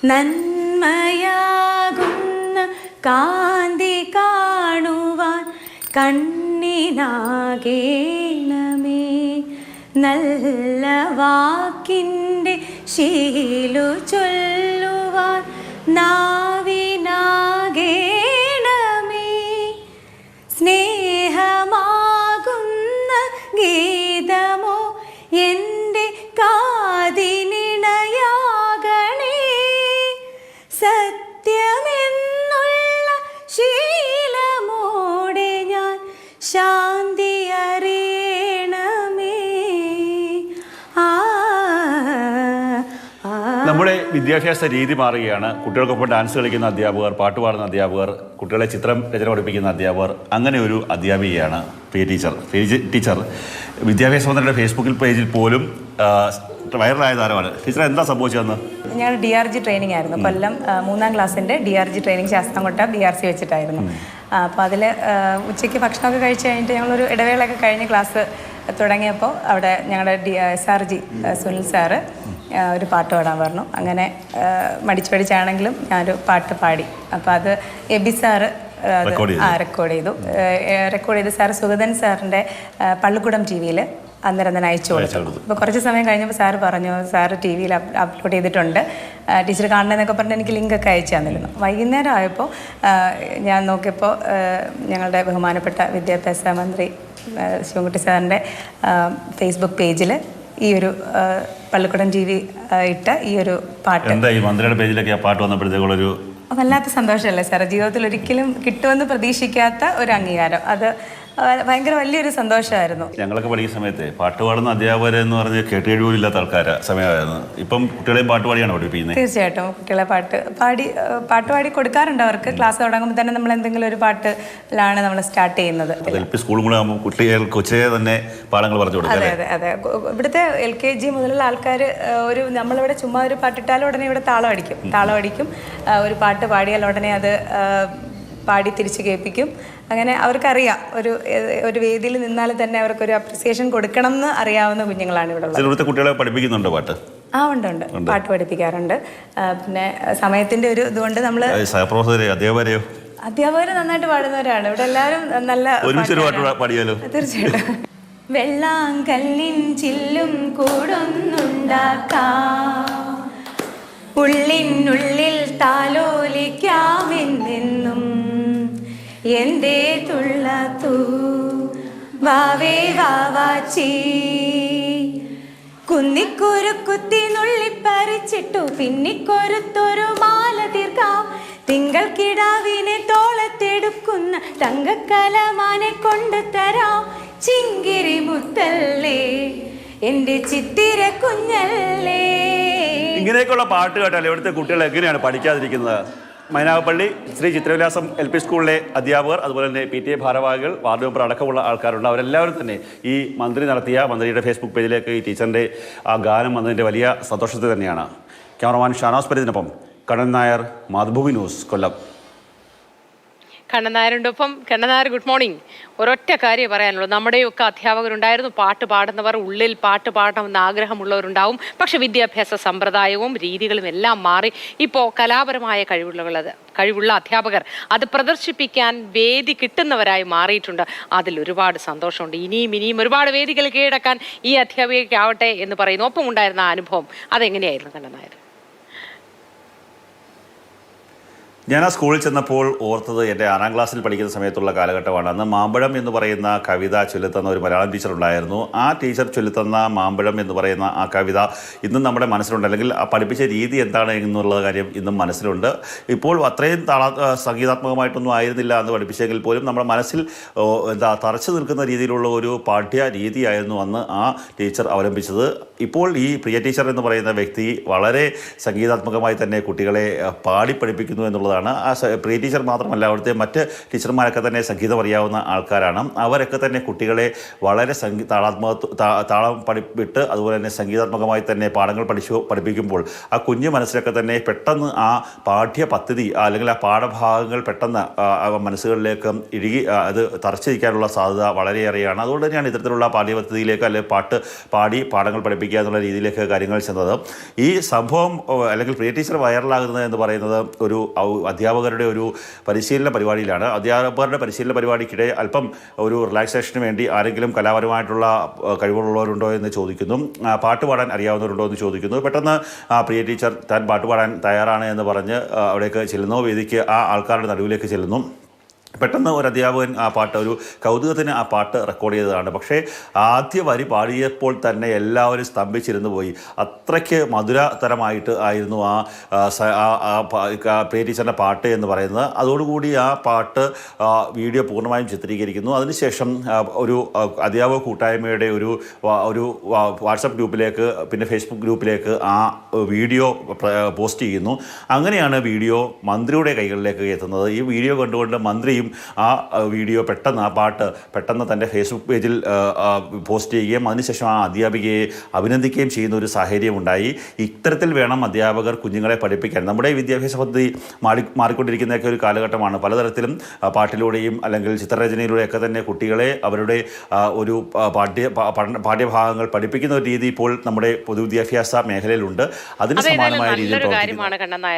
നന്മയാകുന്ന കാന്തി കാണുവാൻ കണ്ണിനാകേണമേ. നല്ല വാക്കിൻ്റെ ശീലു ചൊല്ലുവാൻ നാവിനാകേണമേ. സ്നേഹമാകുന്ന ഗീതമോ എൻ്റെ കാതിനിണയാകണേ. സത്യമെന്നുള്ള ശീലമോടെ ഞാൻ ശാന്തി അറിയണമേ. നമ്മുടെ വിദ്യാഭ്യാസ രീതി മാറുകയാണ്. കുട്ടികൾക്കൊപ്പം ഡാൻസ് കളിക്കുന്ന അധ്യാപകർ, പാട്ട് പാടുന്ന അധ്യാപകർ, കുട്ടികളെ ചിത്രം രചന പഠിപ്പിക്കുന്ന അധ്യാപകർ, അങ്ങനെ ഒരു അധ്യാപികയാണ് പി ടീച്ചർ. വിദ്യാഭ്യാസ മന്ത്രിയുടെ ഫേസ്ബുക്കിൽ പേജിൽ പോലും വൈറലായ താരമാണ്. ടീച്ചർ എന്താ സംഭവിച്ചതെന്ന്? ഞാൻ DRG ട്രെയിനിങ് ആയിരുന്നു. കൊല്ലം 3ാം ക്ലാസ്സിൻ്റെ DRG ട്രെയിനിങ് ശാസ്താംകോട്ട BRC വെച്ചിട്ടായിരുന്നു. അപ്പോൾ അതിൽ ഉച്ചയ്ക്ക് ഭക്ഷണമൊക്കെ കഴിച്ച് കഴിഞ്ഞിട്ട് ഞങ്ങളൊരു ഇടവേളയൊക്കെ കഴിഞ്ഞ് ക്ലാസ് തുടങ്ങിയപ്പോൾ അവിടെ ഞങ്ങളുടെ SRG സുനിൽ സാറ് ഒരു പാട്ട് പാടാൻ പറഞ്ഞു. അങ്ങനെ പഠിച്ചാണെങ്കിലും ഞാനൊരു പാട്ട് പാടി. അപ്പോൾ അത് എബി സാറ് റെക്കോർഡ് ചെയ്ത് സാർ സുഗതൻ സാറിൻ്റെ പള്ളിക്കുടം TV-യിൽ അന്നേരം തന്നെ അയച്ചു കൊടുത്തു. അപ്പോൾ കുറച്ച് സമയം കഴിഞ്ഞപ്പോൾ സാറ് പറഞ്ഞു, സാറ് TV-യിൽ അപ്ലോഡ് ചെയ്തിട്ടുണ്ട്, ടീച്ചർ കാണണമെന്നൊക്കെ പറഞ്ഞ് എനിക്ക് ലിങ്കൊക്കെ അയച്ചു തന്നിരുന്നു. വൈകുന്നേരം ആയപ്പോൾ ഞാൻ നോക്കിയപ്പോൾ ഞങ്ങളുടെ ബഹുമാനപ്പെട്ട വിദ്യാഭ്യാസ മന്ത്രി ശിവൻകുട്ടി സാറിൻ്റെ ഫേസ്ബുക്ക് പേജിൽ ഈ ഒരു പള്ളിക്കുടം TV ഇട്ട ഈ ഒരു പാട്ട്, എന്താ ഈ മന്ത്രിയുടെ പേജിലൊക്കെ ആ പാട്ട് വന്നപ്പോഴത്തേക്കുള്ളൊരു വല്ലാത്ത സന്തോഷമല്ലേ സാർ? ജീവിതത്തിൽ ഒരിക്കലും കിട്ടുമെന്ന് പ്രതീക്ഷിക്കാത്ത ഒരു അംഗീകാരം. അത് ഭയങ്കര വലിയൊരു സന്തോഷമായിരുന്നു. ഞങ്ങളൊക്കെ പഠിക്കുന്ന സമയത്ത് പാട്ട് പാടുന്ന അധ്യാപകരെന്ന് പറഞ്ഞ് കേട്ടുകഴിവില്ലാത്ത ആൾക്കാർ സമയമായിരുന്നു. ഇപ്പം കുട്ടികളെയും പാട്ട് പാടിയാണ് പഠിപ്പിക്കുന്നത്. തീർച്ചയായിട്ടും കുട്ടികളെ പാട്ട് പാടി കൊടുക്കാറുണ്ട്. അവർക്ക് ക്ലാസ് തുടങ്ങുമ്പോൾ തന്നെ നമ്മൾ എന്തെങ്കിലും ഒരു പാട്ടിലാണ് നമ്മൾ സ്റ്റാർട്ട് ചെയ്യുന്നത്. LP സ്കൂളും കൂടെ ആകുമ്പോൾ കുട്ടികൾക്ക് കൊച്ചേ തന്നെ പാഠങ്ങൾ പറഞ്ഞു കൊടുക്കും. അതെ. ഇവിടുത്തെ LKG മുതലുള്ള ആൾക്കാർ നമ്മളിവിടെ ചുമ്മാ ഒരു പാട്ടിട്ടാലും ഉടനെ ഇവിടെ താളം അടിക്കും. ഒരു പാട്ട് പാടിയാൽ ഉടനെ അത് പാടി തിരിച്ച് കേൾപ്പിക്കും. അങ്ങനെ അവർക്കറിയാം ഒരു വേദിയിൽ നിന്നാൽ തന്നെ അവർക്കൊരു അപ്രിസിയേഷൻ കൊടുക്കണം എന്ന് അറിയാവുന്ന കുഞ്ഞുങ്ങളാണ് ഇവിടെ ഉള്ളത്. കുട്ടികളെ പഠിപ്പിക്കുന്നുണ്ടോ പാട്ട്? ഉണ്ട്. പാട്ട് പഠിപ്പിക്കാറുണ്ട്. പിന്നെ സമയത്തിന്റെ ഒരു ഇതുകൊണ്ട് നമ്മൾ അധ്യാപകർ നന്നായിട്ട് പാടുന്നവരാണ് ഇവിടെ എല്ലാവരും. നല്ല തീർച്ചയായിട്ടും. വെള്ളാങ്കല്ലിൻ ചില്ലും കൂടൊന്നുണ്ടാക്കാം, ഉള്ളിനുള്ളിൽ താലോലിക്കാമെന്നെന്നും എന്തേ തുള്ളാത്തു വാവേ വാവാച്ചി. കുന്നിക്കുരുക്കുത്തി നുള്ളിപ്പറിച്ചിട്ടു പിന്നിക്കൊരുത്തൊരു മാല തീർക്കാം. തിങ്കൾ കിടാവിനെ തോളത്തെടുക്കുന്ന തങ്കക്കലമാനെ കൊണ്ടു തരാം. ചിങ്കിരി മുത്തല്ലേ എൻ്റെ ചിത്തിര കുഞ്ഞല്ലേ. ഇങ്ങനെയൊക്കെയുള്ള പാട്ട് കേട്ടാൽ ഇവിടുത്തെ കുട്ടികൾ എങ്ങനെയാണ് പഠിക്കാതിരിക്കുന്നത്? മൈനാഗപ്പള്ളി ശ്രീ ചിത്രവിലാസം LP സ്കൂളിലെ അധ്യാപകർ, അതുപോലെ തന്നെ PTA ഭാരവാഹികൾ, വാർഡ് മെമ്പർ അടക്കമുള്ള ആൾക്കാരുണ്ട്. അവരെല്ലാവരും തന്നെ ഈ മന്ത്രിയുടെ ഫേസ്ബുക്ക് പേജിലേക്ക് ഈ ടീച്ചറിൻ്റെ ആ ഗാനം വന്നതിൻ്റെ വലിയ സന്തോഷത്തിൽ തന്നെയാണ്. ക്യാമറമാൻ ഷാനോസ് പരിദിനൊപ്പം കണ്ണൻ നായർ, മാതൃഭൂമി ന്യൂസ്, കൊല്ലം. കണ്ണൻ നായരുണ്ട്. ഒപ്പം കണ്ണൻ നായർ, ഗുഡ് മോർണിംഗ്. ഒരൊറ്റ കാര്യം പറയാനുള്ളൂ. നമ്മുടെയൊക്കെ അധ്യാപകരുണ്ടായിരുന്നു, പാട്ട് പാടുന്നവർ, ഉള്ളിൽ പാട്ട് പാടണമെന്ന് ആഗ്രഹമുള്ളവരുണ്ടാവും. പക്ഷെ വിദ്യാഭ്യാസ സമ്പ്രദായവും രീതികളും എല്ലാം മാറി. ഇപ്പോൾ കലാപരമായ കഴിവുള്ള അധ്യാപകർ അത് പ്രദർശിപ്പിക്കാൻ വേദി കിട്ടുന്നവരായി മാറിയിട്ടുണ്ട്. അതിൽ ഒരുപാട് സന്തോഷമുണ്ട്. ഇനിയും ഒരുപാട് വേദികൾ കീഴടക്കാൻ ഈ അധ്യാപികയ്ക്കാവട്ടെ എന്ന് പറയുന്നു. ഒപ്പം ഉണ്ടായിരുന്ന അനുഭവം അതെങ്ങനെയായിരുന്നു കണ്ണൻ നായർ? ഞാൻ ആ സ്കൂളിൽ ചെന്നപ്പോൾ ഓർത്തത് എൻ്റെ 6ാം ക്ലാസ്സിൽ പഠിക്കുന്ന സമയത്തുള്ള കാലഘട്ടമാണ്. അന്ന് മാമ്പഴം എന്ന് പറയുന്ന കവിത ചൊല്ലുത്തുന്ന ഒരു മലയാളം ടീച്ചർ ഉണ്ടായിരുന്നു. ആ ടീച്ചർ ചൊല്ലുത്തുന്ന മാമ്പഴം എന്ന് പറയുന്ന ആ കവിത ഇന്നും നമ്മുടെ മനസ്സിലുണ്ട്, അല്ലെങ്കിൽ ആ പഠിപ്പിച്ച രീതി എന്താണ് എന്നുള്ള കാര്യം ഇന്നും മനസ്സിലുണ്ട്. ഇപ്പോൾ അത്രയും സംഗീതാത്മകമായിട്ടൊന്നും ആയിരുന്നില്ല അന്ന് പഠിപ്പിച്ചെങ്കിൽ പോലും നമ്മുടെ മനസ്സിൽ തറച്ചു നിൽക്കുന്ന രീതിയിലുള്ള ഒരു പാഠ്യ രീതിയായിരുന്നു അന്ന് ആ ടീച്ചർ അവലംബിച്ചത്. ഇപ്പോൾ ഈ പ്രിയ ടീച്ചർ എന്ന് പറയുന്ന വ്യക്തി വളരെ സംഗീതാത്മകമായി തന്നെ കുട്ടികളെ പാടി പഠിപ്പിക്കുന്നു എന്നുള്ളതാണ്. ആ പ്രിയ ടീച്ചർ മാത്രമല്ല, അവിടുത്തെ മറ്റ് ടീച്ചർമാരൊക്കെ തന്നെ സംഗീതം അറിയാവുന്ന ആൾക്കാരാണ്. അവരൊക്കെ തന്നെ കുട്ടികളെ വളരെ താളം വിട്ട് അതുപോലെ തന്നെ സംഗീതാത്മകമായി തന്നെ പാഠങ്ങൾ പഠിപ്പിക്കുമ്പോൾ ആ കുഞ്ഞു മനസ്സിലൊക്കെ തന്നെ പെട്ടെന്ന് ആ പാഠ്യ പദ്ധതി അല്ലെങ്കിൽ ആ പാഠഭാഗങ്ങൾ പെട്ടെന്ന് മനസ്സുകളിലേക്ക് അത് തറച്ചിരിക്കാനുള്ള സാധ്യത വളരെയേറെയാണ്. അതുകൊണ്ട് തന്നെയാണ് ഇത്തരത്തിലുള്ള പാഠ്യപദ്ധതിയിലേക്ക് അല്ലെങ്കിൽ പാട്ട് പാടി പാഠങ്ങൾ പഠിപ്പിക്കുന്നത് പഠിപ്പിക്കുക എന്നുള്ള രീതിയിലേക്ക് കാര്യങ്ങൾ ചെന്നത്. ഈ സംഭവം അല്ലെങ്കിൽ പ്രിയ ടീച്ചർ വൈറലാകുന്നത് എന്ന് പറയുന്നത് ഒരു അധ്യാപകരുടെ ഒരു പരിശീലന പരിപാടിയിലാണ്. അധ്യാപകരുടെ പരിശീലന പരിപാടിക്കിടെ അല്പം ഒരു റിലാക്സേഷന് വേണ്ടി ആരെങ്കിലും കലാപരമായിട്ടുള്ള കഴിവുള്ളവരുണ്ടോ എന്ന് ചോദിക്കുന്നു, പാട്ട് പാടാൻ അറിയാവുന്നവരുണ്ടോ എന്ന് ചോദിക്കുന്നു. പെട്ടെന്ന് പ്രിയ ടീച്ചർ താൻ പാട്ട് പാടാൻ തയ്യാറാണ് എന്ന് പറഞ്ഞ് അവിടേക്ക് ചെല്ലുന്നു, വേദിക്ക് ആ ആൾക്കാരുടെ നടുവിലേക്ക് ചെല്ലുന്നു. പെട്ടെന്ന് ഒരു അധ്യാപകൻ ആ പാട്ട് ഒരു കൗതുകത്തിന് ആ പാട്ട് റെക്കോർഡ് ചെയ്തതാണ്. പക്ഷേ ആദ്യ വരി പാടിയപ്പോൾ തന്നെ എല്ലാവരും സ്തംഭിച്ചിരുന്നു പോയി. അത്രയ്ക്ക് മധുരതരമായിട്ട് ആയിരുന്നു പ്രിയ ടീച്ചറിൻ്റെ പാട്ട് എന്ന് പറയുന്നത്. അതോടുകൂടി ആ പാട്ട് വീഡിയോ പൂർണ്ണമായും ചിത്രീകരിക്കുന്നു. അതിനുശേഷം ഒരു അധ്യാപക കൂട്ടായ്മയുടെ ഒരു വാട്സപ്പ് ഗ്രൂപ്പിലേക്ക് പിന്നെ ഫേസ്ബുക്ക് ഗ്രൂപ്പിലേക്ക് ആ വീഡിയോ പോസ്റ്റ് ചെയ്യുന്നു. അങ്ങനെയാണ് വീഡിയോ മന്ത്രിയുടെ കൈകളിലേക്ക് എത്തുന്നത്. ഈ വീഡിയോ കണ്ടുകൊണ്ട് മന്ത്രിയും ആ വീഡിയോ പെട്ടെന്ന് ആ പാട്ട് പെട്ടെന്ന് തൻ്റെ ഫേസ്ബുക്ക് പേജിൽ പോസ്റ്റ് ചെയ്യുകയും അതിനുശേഷം ആ അധ്യാപികയെ അഭിനന്ദിക്കുകയും ചെയ്യുന്ന ഒരു സാഹചര്യം ഉണ്ടായി. ഇത്തരത്തിൽ വേണം അധ്യാപകർ കുഞ്ഞുങ്ങളെ പഠിപ്പിക്കാൻ. നമ്മുടെ വിദ്യാഭ്യാസ പദ്ധതി മാറിക്കൊണ്ടിരിക്കുന്നതൊക്കെ ഒരു കാലഘട്ടമാണ്. പലതരത്തിലും പാട്ടിലൂടെയും അല്ലെങ്കിൽ ചിത്രരചനയിലൂടെയൊക്കെ തന്നെ കുട്ടികളെ അവരുടെ ഒരു പാഠ്യഭാഗങ്ങൾ പഠിപ്പിക്കുന്ന ഒരു രീതി ഇപ്പോൾ നമ്മുടെ പൊതുവിദ്യാഭ്യാസ മേഖലയിലുണ്ട്. അതിന് സമാനമായ രീതിയിൽ കാര്യമാണ് കണ്ണൻ നായർ.